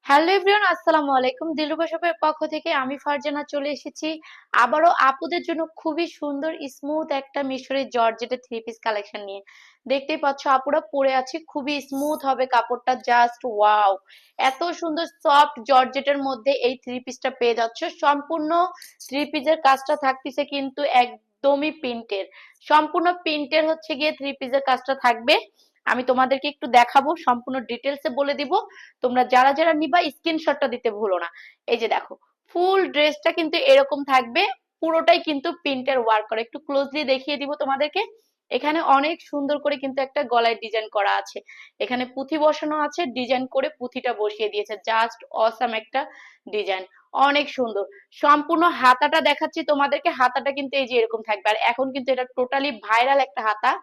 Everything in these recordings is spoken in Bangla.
হ্যালো এভরিওয়ান, আসসালামু আলাইকুম। দিলরুবা শপের পক্ষ থেকে আমি ফারজানা চলে এসেছি আবারও আপুদের জন্য খুবই সুন্দর স্মুথ একটা মিশরি জর্জেটের থ্রি পিস কালেকশন নিয়ে। দেখতেই পাচ্ছ আপুরা পরে আছি, খুবই স্মুথ হবে কাপড়টা, জাস্ট ওয়াও! এত সুন্দর সফট জর্জেটের মধ্যে এই থ্রি পিসটা পেয়ে যাচ্ছ। সম্পূর্ণ থ্রি পিসের কাজটা থাকতেছে কিন্তু একদমই প্রিন্টের, সম্পূর্ণ প্রিন্টের হচ্ছে গিয়ে থ্রি পিসের কাজটা থাকবে। আমি তোমাদেরকে একটু দেখাবো, সম্পূর্ণ ডিটেলসে বলে দিব। তোমরা যারা যারা নিবা স্ক্রিনশটটা দিতে ভুলো না। এই যে দেখো, ফুল ড্রেসটা কিন্তু এরকম থাকবে, পুরোটাই কিন্তু প্রিন্টের ওয়ার্ক করা। একটু ক্লোজলি দেখিয়ে দিব তোমাদেরকে। এখানে অনেক সুন্দর করে কিন্তু একটা গলায় ডিজাইন করা আছে, এখানে পুঁথি বসানো আছে, ডিজাইন করে পুঁথিটা বসিয়ে দিয়েছে, জাস্ট অসাম একটা ডিজাইন, অনেক সুন্দর। সম্পূর্ণ হাতাটা দেখাচ্ছি তোমাদেরকে, হাতাটা কিন্তু এই যে এরকম থাকবে। আর এখন কিন্তু এটা টোটালি ভাইরাল একটা হাতা।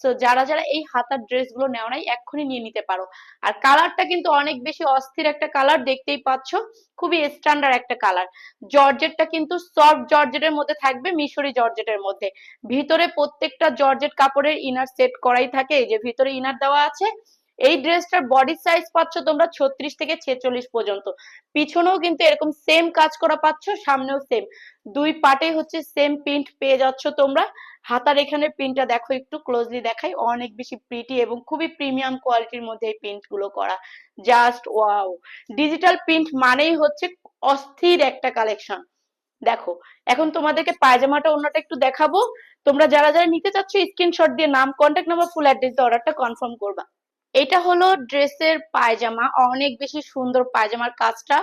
তো যারা যারা এই হাতার ড্রেস গুলো নেও নাই এক্ষুনি নিয়ে নিতে পারো। আর কালারটা কিন্তু অনেক বেশি অস্থির একটা কালার, দেখতেই পাচ্ছ, খুবই স্ট্যান্ডার্ড একটা কালার। জর্জেটটা কিন্তু সফট জর্জেটের মধ্যে থাকবে, মিশরি জর্জেটের মধ্যে। ভিতরে প্রত্যেকটা জর্জেট কাপড়ের ইনার সেট করাই থাকে, এই যে ভিতরে ইনার দেওয়া আছে। এই ড্রেসটার বডি সাইজ পাচ্ছ তোমরা 36 থেকে 46 পর্যন্ত। পিছনেও কিন্তু এরকম সেম কাজ করা পাচ্ছ, সামনেও সেম, দুই পাটে হচ্ছে সেম প্রিন্ট পেয়ে যাচ্ছ তোমরা। হাতার এখানে প্রিন্টটা দেখো, একটু ক্লোজলি দেখাই, অনেক বেশি প্রিটি এবং খুবই প্রিমিয়াম কোয়ালিটির মধ্যে এই প্রিন্ট গুলো করা, জাস্ট ওয়াও! ডিজিটাল প্রিন্ট মানেই হচ্ছে অস্থির একটা কালেকশন। দেখো, এখন তোমাদেরকে পায়জামাটা অন্যটা একটু দেখাবো। তোমরা যারা যারা নিতে চাচ্ছ স্ক্রিনশট দিয়ে নাম, কন্ট্যাক্ট নাম্বার, ফুল অ্যাড্রেস দিয়ে অর্ডারটা কনফার্ম করবা। এটা হলো ড্রেসের পায়জামা, অনেক বেশি সুন্দর পায়জামার কাজটা।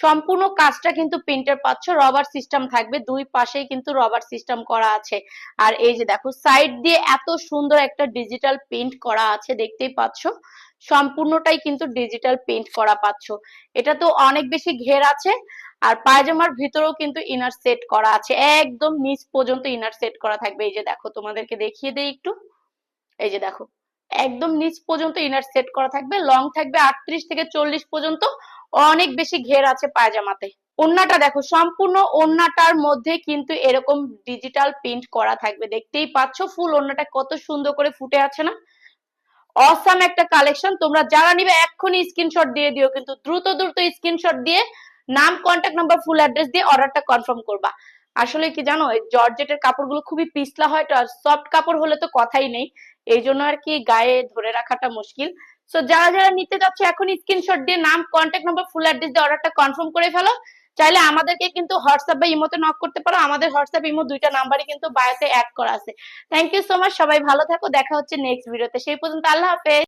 সম্পূর্ণ কাজটা কিন্তু প্রিন্টের পাচ্ছ, রবার সিস্টেম থাকবে, দুই পাশেই কিন্তু রবার সিস্টেম করা আছে। আর এই যে দেখো, সাইড দিয়ে এত সুন্দর একটা ডিজিটাল প্রিন্ট করা আছে, দেখতেই পাচ্ছ, সম্পূর্ণটাই কিন্তু ডিজিটাল প্রিন্ট করা পাচ্ছ। এটা তো অনেক বেশি ঘের আছে। আর পায়জামার ভিতরেও কিন্তু ইনার সেট করা আছে, একদম নিচ পর্যন্ত ইনার সেট করা থাকবে। এই যে দেখো, তোমাদেরকে দেখিয়ে দেই একটু। এই যে দেখো, একদম নিচ পর্যন্ত ইনার সেট করা থাকবে, লং থাকবে 38 থেকে 40 পর্যন্ত। অনেক বেশি ঘের আছে পায়জামাতে। ওড়নাটা দেখো, সম্পূর্ণ ওড়নাটার মধ্যে কিন্তু এরকম ডিজিটাল প্রিন্ট করা থাকবে, দেখতেই পাচ্ছ ফুল ওড়নাটা কত সুন্দর করে ফুটে আছে না। অসাম একটা কালেকশন। তোমরা যারা নিবে এক্ষুনি স্ক্রিনশট দিয়ে দিও, কিন্তু দ্রুত দ্রুত স্ক্রিনশট দিয়ে নাম, কন্ট্যাক্ট নাম্বার, ফুল অ্যাড্রেস দিয়ে অর্ডারটা কনফার্ম করবা। আসলে কি জানো, এই জর্জেটের কাপড়গুলো খুবই পিছলা হয়, তো আর সফট কাপড় হলে তো কথাই নেই, এই জন্য আর কি গায়ে ধরে রাখাটা মুশকিল। সো যারা যারা নিতে যাচ্ছে এখন স্ক্রিনশট দিয়ে নাম, কন্ট্যাক্ট নাম্বার, ফুল অ্যাড্রেস দিয়ে অর্ডারটা কনফার্ম করে ফেলো। চাইলে আমাদেরকে কিন্তু হোয়াটসঅ্যাপ বা ইমোতে নক করতে পারো, আমাদের হোয়াটসঅ্যাপ ইমো দুইটা নাম্বারই কিন্তু বায়োতে অ্যাড করা আছে। থ্যাংক ইউ সো মাচ, সবাই ভালো থাকো, দেখা হচ্ছে নেক্সট ভিডিওতে, সেই পর্যন্ত আল্লাহ হাফেজ।